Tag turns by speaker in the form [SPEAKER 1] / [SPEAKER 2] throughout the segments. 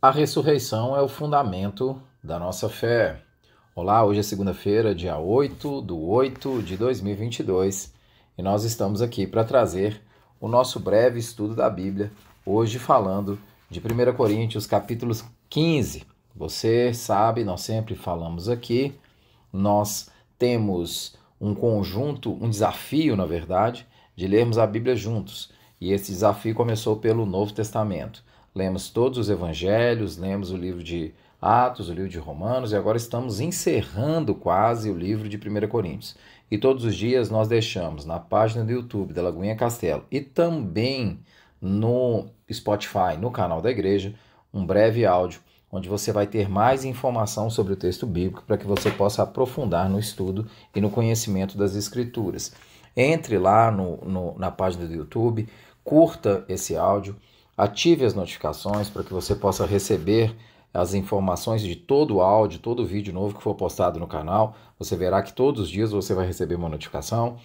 [SPEAKER 1] A ressurreição é o fundamento da nossa fé. Olá, hoje é segunda-feira, dia 8/8 de 2022, e nós estamos aqui para trazer o nosso breve estudo da Bíblia, hoje falando de 1 Coríntios, capítulo 15. Você sabe, nós sempre falamos aqui, nós temos um conjunto, um desafio, na verdade, de lermos a Bíblia juntos. E esse desafio começou pelo Novo Testamento. Lemos todos os evangelhos, lemos o livro de Atos, o livro de Romanos, e agora estamos encerrando quase o livro de 1 Coríntios. E todos os dias nós deixamos na página do YouTube da Lagoinha Castelo e também no Spotify, no canal da igreja, um breve áudio onde você vai ter mais informação sobre o texto bíblico para que você possa aprofundar no estudo e no conhecimento das Escrituras. Entre lá na página do YouTube, curta esse áudio, ative as notificações para que você possa receber as informações de todo o áudio, todo o vídeo novo que for postado no canal. Você verá que todos os dias você vai receber uma notificação.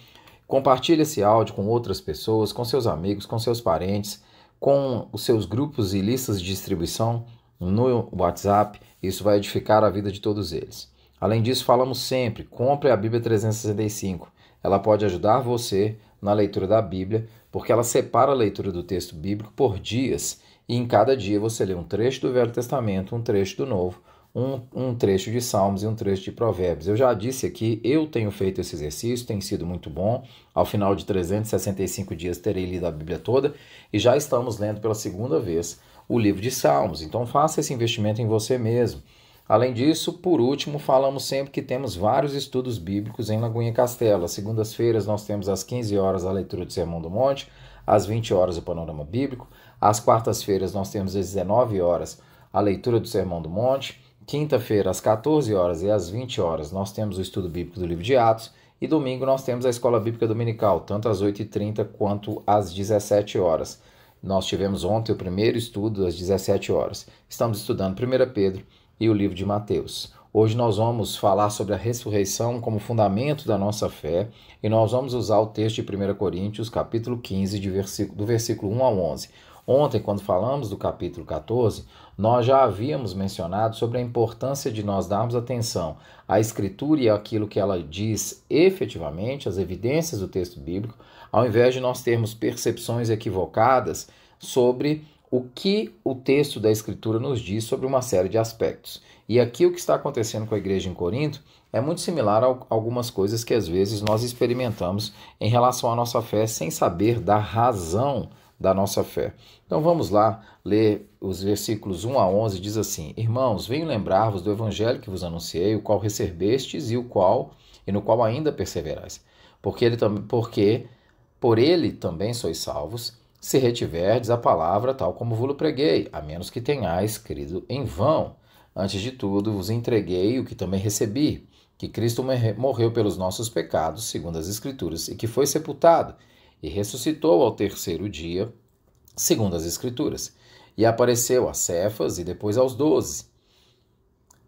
[SPEAKER 1] Compartilhe esse áudio com outras pessoas, com seus amigos, com seus parentes, com os seus grupos e listas de distribuição no WhatsApp. Isso vai edificar a vida de todos eles. Além disso, falamos sempre, compre a Bíblia 365. Ela pode ajudar você na leitura da Bíblia, porque ela separa a leitura do texto bíblico por dias, e em cada dia você lê um trecho do Velho Testamento, um trecho do Novo, um trecho de Salmos e um trecho de Provérbios. Eu já disse aqui, eu tenho feito esse exercício, tem sido muito bom. Ao final de 365 dias terei lido a Bíblia toda, e já estamos lendo pela segunda vez o livro de Salmos. Então faça esse investimento em você mesmo. Além disso, por último, falamos sempre que temos vários estudos bíblicos em Lagoinha Castelo. Às segundas-feiras nós temos às 15 horas a leitura do Sermão do Monte, às 20 horas o Panorama Bíblico. Às quartas-feiras nós temos às 19 horas a leitura do Sermão do Monte. Quinta-feira, às 14 horas e às 20 horas, nós temos o estudo bíblico do livro de Atos. E domingo nós temos a Escola Bíblica Dominical, tanto às 8h30 quanto às 17 horas. Nós tivemos ontem o primeiro estudo às 17 horas. Estamos estudando 1 Pedro e o livro de Mateus. Hoje nós vamos falar sobre a ressurreição como fundamento da nossa fé, e nós vamos usar o texto de 1 Coríntios, capítulo 15, do versículo 1 ao 11. Ontem, quando falamos do capítulo 14, nós já havíamos mencionado sobre a importância de nós darmos atenção à Escritura e àquilo que ela diz efetivamente, as evidências do texto bíblico, ao invés de nós termos percepções equivocadas sobre o que o texto da Escritura nos diz sobre uma série de aspectos. E aqui o que está acontecendo com a igreja em Corinto é muito similar a algumas coisas que às vezes nós experimentamos em relação à nossa fé sem saber da razão da nossa fé. Então vamos lá ler os versículos 1 a 11, diz assim: Irmãos, venho lembrar-vos do evangelho que vos anunciei, o qual recebestes e no qual ainda perseverais. Porque por ele também sois salvos, se retiverdes a palavra tal como vos preguei, a menos que tenhais crido em vão. Antes de tudo vos entreguei o que também recebi, que Cristo morreu pelos nossos pecados, segundo as Escrituras, e que foi sepultado, e ressuscitou ao terceiro dia, segundo as Escrituras, e apareceu a Cefas e depois aos 12.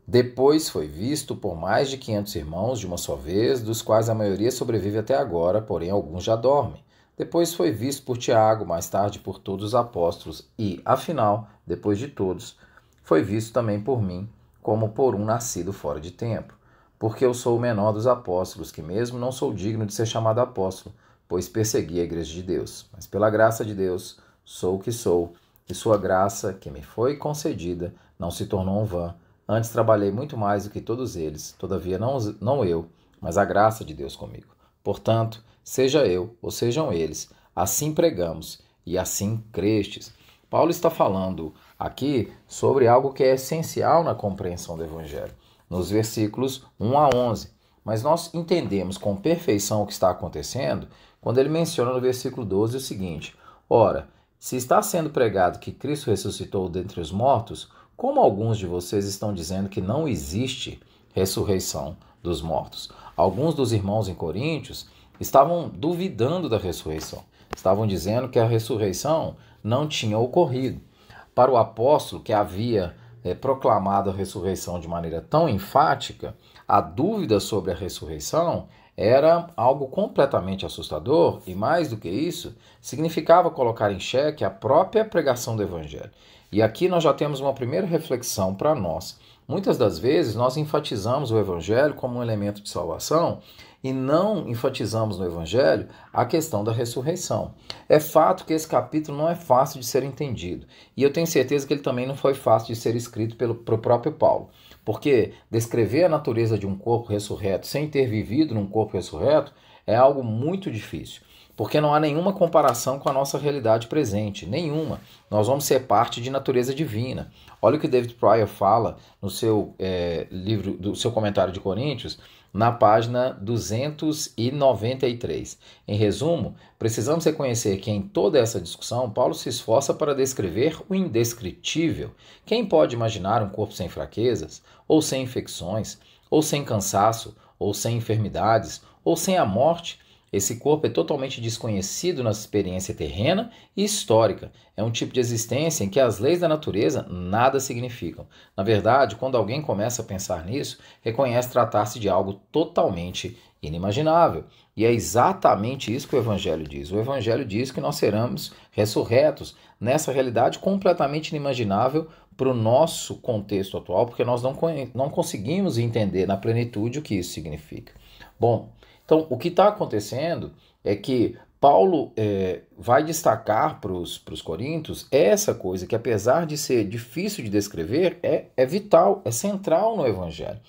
[SPEAKER 1] Depois foi visto por mais de 500 irmãos de uma só vez, dos quais a maioria sobrevive até agora, porém alguns já dormem. Depois foi visto por Tiago, mais tarde por todos os apóstolos, e, afinal, depois de todos, foi visto também por mim, como por um nascido fora de tempo. Porque eu sou o menor dos apóstolos, que mesmo não sou digno de ser chamado apóstolo, pois persegui a igreja de Deus. Mas pela graça de Deus, sou o que sou, e sua graça, que me foi concedida, não se tornou vã. Antes trabalhei muito mais do que todos eles, todavia não eu, mas a graça de Deus comigo. Portanto, seja eu ou sejam eles, assim pregamos e assim crestes. Paulo está falando aqui sobre algo que é essencial na compreensão do Evangelho, nos versículos 1 a 11. Mas nós entendemos com perfeição o que está acontecendo quando ele menciona no versículo 12 o seguinte: Ora, se está sendo pregado que Cristo ressuscitou dentre os mortos, como alguns de vocês estão dizendo que não existe ressurreição dos mortos? Alguns dos irmãos em Coríntios estavam duvidando da ressurreição. Estavam dizendo que a ressurreição não tinha ocorrido. Para o apóstolo que havia proclamado a ressurreição de maneira tão enfática, a dúvida sobre a ressurreição era algo completamente assustador e, mais do que isso, significava colocar em xeque a própria pregação do Evangelho. E aqui nós já temos uma primeira reflexão para nós. Muitas das vezes nós enfatizamos o Evangelho como um elemento de salvação e não enfatizamos no Evangelho a questão da ressurreição. É fato que esse capítulo não é fácil de ser entendido, e eu tenho certeza que ele também não foi fácil de ser escrito pelo próprio Paulo, porque descrever a natureza de um corpo ressurreto sem ter vivido num corpo ressurreto é algo muito difícil, porque não há nenhuma comparação com a nossa realidade presente, nenhuma. Nós vamos ser parte de natureza divina. Olha o que David Pryor fala no seu livro, do seu comentário de Coríntios, na página 293. Em resumo, precisamos reconhecer que em toda essa discussão, Paulo se esforça para descrever o indescritível. Quem pode imaginar um corpo sem fraquezas, ou sem infecções, ou sem cansaço, ou sem enfermidades, ou sem a morte? Esse corpo é totalmente desconhecido na experiência terrena e histórica. É um tipo de existência em que as leis da natureza nada significam. Na verdade, quando alguém começa a pensar nisso, reconhece tratar-se de algo totalmente inimaginável. E é exatamente isso que o Evangelho diz. O Evangelho diz que nós seremos ressurretos nessa realidade completamente inimaginável para o nosso contexto atual, porque nós não conseguimos entender na plenitude o que isso significa. Bom, então, o que está acontecendo é que Paulo vai destacar para os coríntios essa coisa que, apesar de ser difícil de descrever, é vital, é central no Evangelho.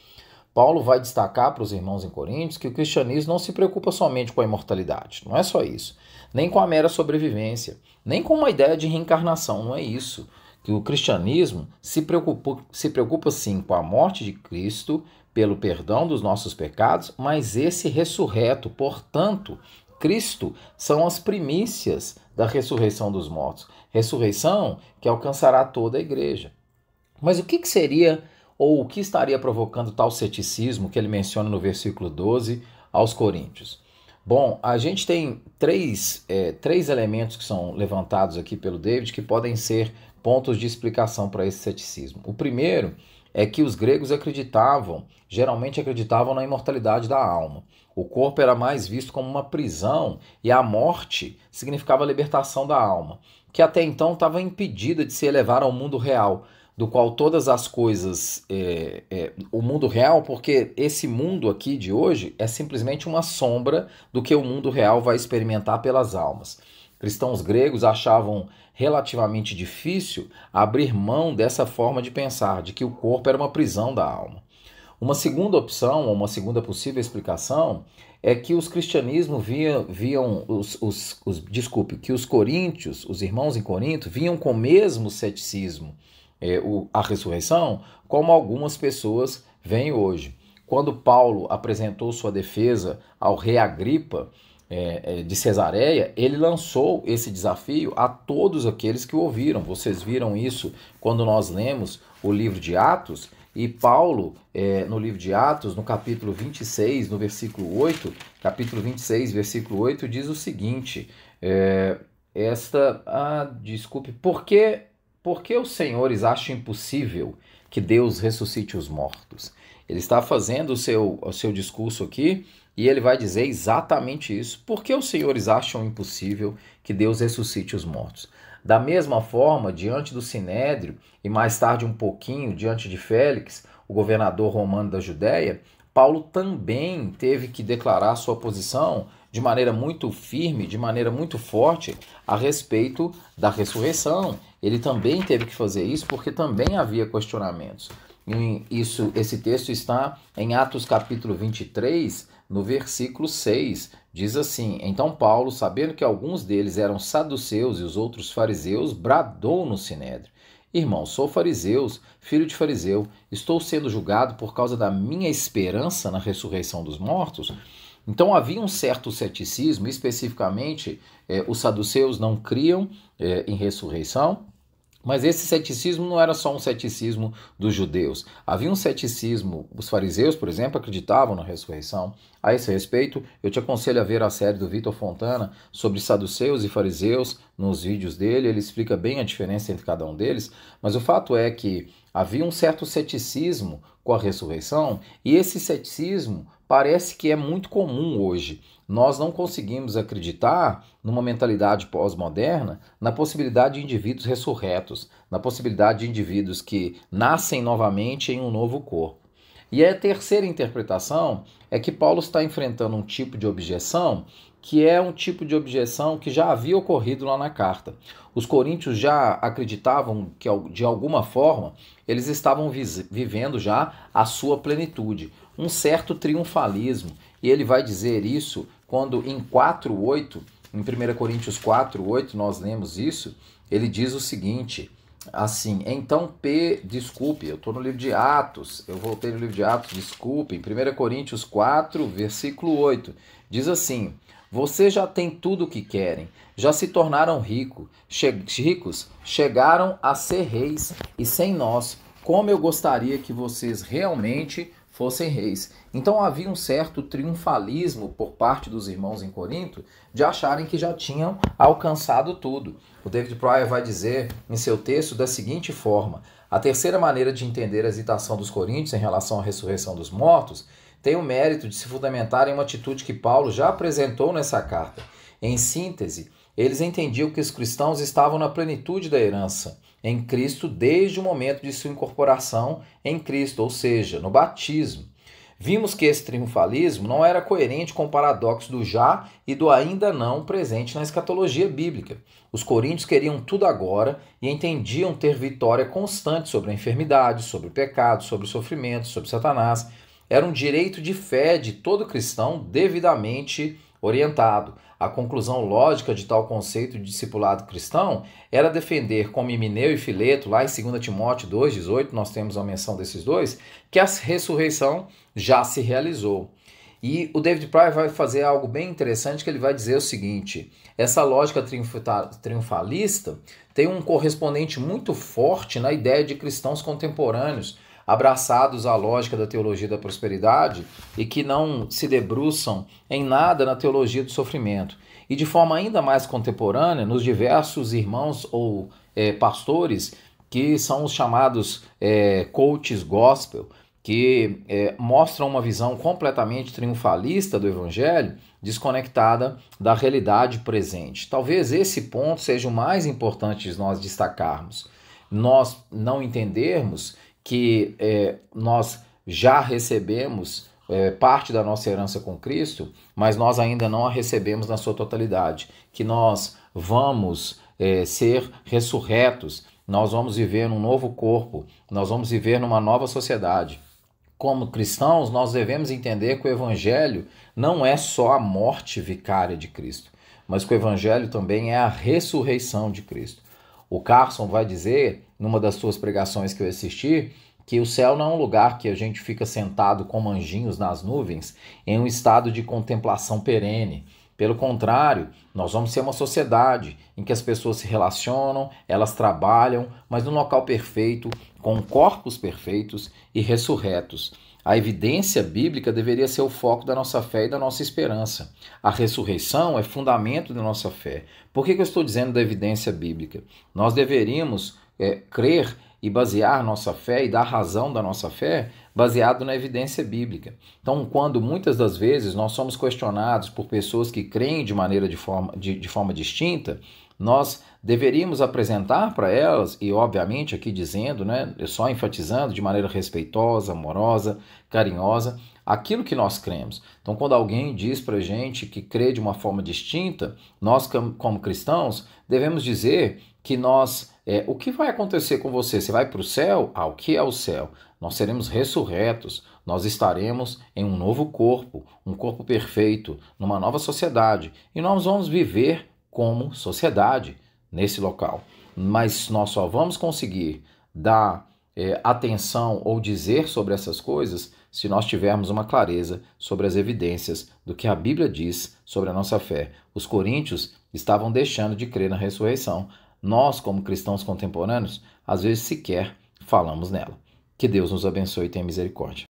[SPEAKER 1] Paulo vai destacar para os irmãos em Coríntios que o cristianismo não se preocupa somente com a imortalidade, não é só isso, nem com a mera sobrevivência, nem com uma ideia de reencarnação, não é isso. Que o cristianismo se preocupa sim com a morte de Cristo, pelo perdão dos nossos pecados, mas esse ressurreto, portanto, Cristo são as primícias da ressurreição dos mortos. Ressurreição que alcançará toda a igreja. Mas o que seria, ou o que estaria provocando tal ceticismo que ele menciona no versículo 12 aos Coríntios? Bom, a gente tem três elementos que são levantados aqui pelo David que podem ser pontos de explicação para esse ceticismo. O primeiro é que os gregos geralmente acreditavam na imortalidade da alma. O corpo era mais visto como uma prisão e a morte significava a libertação da alma, que até então estava impedida de se elevar ao mundo real, do qual todas as coisas, o mundo real, porque esse mundo aqui de hoje é simplesmente uma sombra do que o mundo real vai experimentar pelas almas. Cristãos gregos achavam relativamente difícil abrir mão dessa forma de pensar, de que o corpo era uma prisão da alma. Uma segunda opção, ou uma segunda possível explicação, é que os cristianismos que os coríntios, os irmãos em Corinto, viam com o mesmo ceticismo a ressurreição, como algumas pessoas veem hoje. Quando Paulo apresentou sua defesa ao rei Agripa, de Cesareia, ele lançou esse desafio a todos aqueles que o ouviram. Vocês viram isso quando nós lemos o livro de Atos, e Paulo, no livro de Atos, no capítulo 26, no versículo 8, capítulo 26, versículo 8, diz o seguinte, por que os senhores acham impossível que Deus ressuscite os mortos? Ele está fazendo o seu discurso aqui, e ele vai dizer exatamente isso. Por que os senhores acham impossível que Deus ressuscite os mortos? Da mesma forma, diante do Sinédrio, e mais tarde um pouquinho diante de Félix, o governador romano da Judéia, Paulo também teve que declarar sua posição de maneira muito firme, de maneira muito forte, a respeito da ressurreição. Ele também teve que fazer isso porque também havia questionamentos. Esse texto está em Atos capítulo 23, no versículo 6, diz assim: Então Paulo, sabendo que alguns deles eram saduceus e os outros fariseus, bradou no Sinédrio: Irmãos, sou fariseu, filho de fariseu, estou sendo julgado por causa da minha esperança na ressurreição dos mortos? Então havia um certo ceticismo, especificamente os saduceus não criam em ressurreição. Mas esse ceticismo não era só um ceticismo dos judeus. Havia um ceticismo, os fariseus, por exemplo, acreditavam na ressurreição. A esse respeito, eu te aconselho a ver a série do Vitor Fontana sobre saduceus e fariseus nos vídeos dele. Ele explica bem a diferença entre cada um deles. Mas o fato é que havia um certo ceticismo com a ressurreição, e esse ceticismo parece que é muito comum hoje. Nós não conseguimos acreditar numa mentalidade pós-moderna na possibilidade de indivíduos ressurretos, na possibilidade de indivíduos que nascem novamente em um novo corpo. E a terceira interpretação é que Paulo está enfrentando um tipo de objeção que é um tipo de objeção que já havia ocorrido lá na carta. Os coríntios já acreditavam que, de alguma forma, eles estavam vivendo já a sua plenitude, um certo triunfalismo. E ele vai dizer isso quando em 4:8, em 1 Coríntios 4:8, nós lemos isso, ele diz o seguinte, assim, então desculpe, eu estou no livro de Atos, eu voltei no livro de Atos, desculpe, em 1 Coríntios 4, versículo 8, diz assim, vocês já têm tudo o que querem, já se tornaram ricos, chegaram a ser reis, e sem nós, como eu gostaria que vocês realmente fossem reis. Então havia um certo triunfalismo por parte dos irmãos em Corinto de acharem que já tinham alcançado tudo. O David Pryor vai dizer em seu texto da seguinte forma, a terceira maneira de entender a hesitação dos coríntios em relação à ressurreição dos mortos tem o mérito de se fundamentar em uma atitude que Paulo já apresentou nessa carta. Em síntese, eles entendiam que os cristãos estavam na plenitude da herança em Cristo desde o momento de sua incorporação em Cristo, ou seja, no batismo. Vimos que esse triunfalismo não era coerente com o paradoxo do já e do ainda não presente na escatologia bíblica. Os coríntios queriam tudo agora e entendiam ter vitória constante sobre a enfermidade, sobre o pecado, sobre o sofrimento, sobre Satanás. Era um direito de fé de todo cristão devidamente orientado. A conclusão lógica de tal conceito de discipulado cristão era defender, como Himeneu e Fileto, lá em 2 Timóteo 2,18, nós temos a menção desses dois, que a ressurreição já se realizou. E o David Pryor vai fazer algo bem interessante, que ele vai dizer o seguinte, essa lógica triunfalista tem um correspondente muito forte na ideia de cristãos contemporâneos, abraçados à lógica da teologia da prosperidade e que não se debruçam em nada na teologia do sofrimento. E de forma ainda mais contemporânea, nos diversos irmãos ou pastores que são os chamados coaches gospel, que mostram uma visão completamente triunfalista do evangelho, desconectada da realidade presente. Talvez esse ponto seja o mais importante de nós destacarmos. Nós não entendermos que nós já recebemos parte da nossa herança com Cristo, mas nós ainda não a recebemos na sua totalidade, que nós vamos ser ressurretos, nós vamos viver num novo corpo, nós vamos viver numa nova sociedade. Como cristãos, nós devemos entender que o Evangelho não é só a morte vicária de Cristo, mas que o Evangelho também é a ressurreição de Cristo. O Carson vai dizer, numa das suas pregações que eu assisti, que o céu não é um lugar que a gente fica sentado como anjinhos nas nuvens, em um estado de contemplação perene. Pelo contrário, nós vamos ser uma sociedade em que as pessoas se relacionam, elas trabalham, mas num local perfeito, com corpos perfeitos e ressurretos. A evidência bíblica deveria ser o foco da nossa fé e da nossa esperança. A ressurreição é fundamento da nossa fé. Por que eu estou dizendo da evidência bíblica? Nós deveríamos crer e basear nossa fé e dar razão da nossa fé baseado na evidência bíblica. Então, quando muitas das vezes nós somos questionados por pessoas que creem de forma distinta, nós deveríamos apresentar para elas, e obviamente aqui dizendo, só enfatizando de maneira respeitosa, amorosa, carinhosa, aquilo que nós cremos. Então, quando alguém diz para a gente que crê de uma forma distinta, nós como cristãos devemos dizer que o que vai acontecer com você? Você vai para o céu? O que é o céu? Nós seremos ressurretos, nós estaremos em um novo corpo, um corpo perfeito, numa nova sociedade, e nós vamos viver como sociedade nesse local. Mas nós só vamos conseguir dar atenção ou dizer sobre essas coisas se nós tivermos uma clareza sobre as evidências do que a Bíblia diz sobre a nossa fé. Os coríntios estavam deixando de crer na ressurreição. Nós, como cristãos contemporâneos, às vezes sequer falamos nela. Que Deus nos abençoe e tenha misericórdia.